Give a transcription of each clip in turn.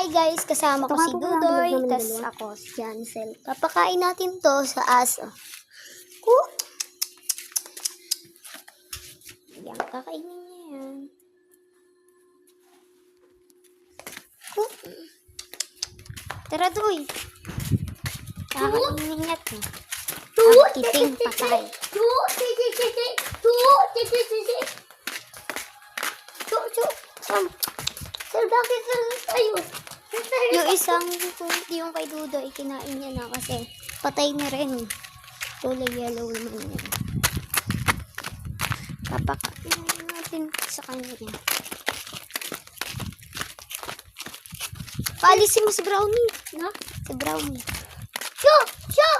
Hi guys, kasama ko si Dudoy, tas ako si Jancel. Papakain natin to sa aso. Yan, kakainin niya yan. Tara, Doy. Kakainin niya to. Ang kiting patay. Sir, bakit tayo? Yung isang, yung kay Dudoy, kinain niya na kasi patay na rin. Kulay yellow naman yan. Papakain natin sa kanya. Paalisin mo si Brownie. No? Si Brownie. Siya!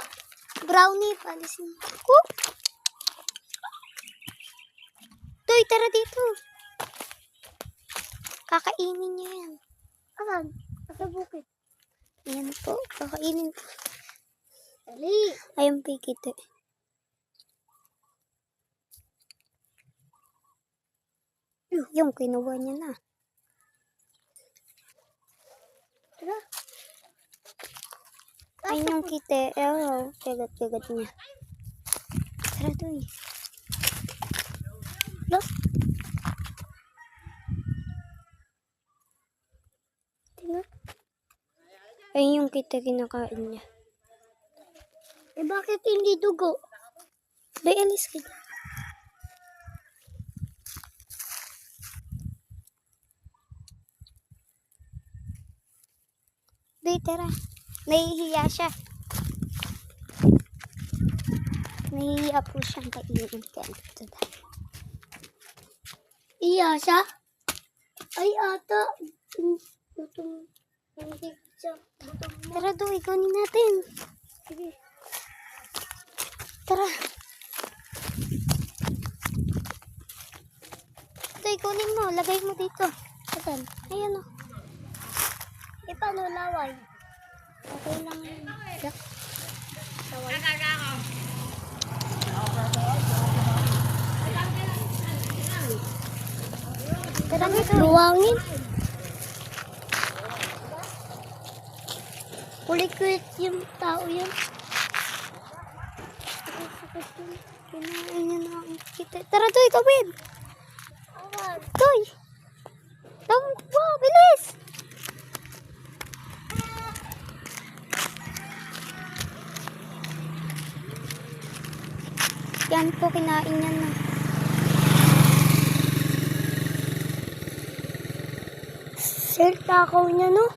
Brownie, paalisin mo. Doy, tara dito. Kakainin niya yan. Asan? Sa bukid. Ayan po, kakainin po. Dali. Ayun pikit eh. Yung kinuha niya na. Tara. Ayun yung kite. Oh, kagat-kagat niya. Tara, Doy. Look. Ayun yung kita kinakain niya. Eh bakit hindi dugo? Bay, alis kita. Bay, tara. Nahihiya siya. Nahihiya po siyang kainin. Iya siya? Ay, ata. Hindi siya. Tara, Doy, ikunin natin. Sige. Tara. Doy, kunin mo. Lagay mo dito. Ayan. Ayan o. Paano laway? Okay lang yun. Laway. Tara, luwangin. Kulit-kulit yung tao yun. Kinain niya na ang kita. Tara, Doy, gawin. Doy. Wow, bilis. Yan po, kinain niya na. Sir, takaw niya, no?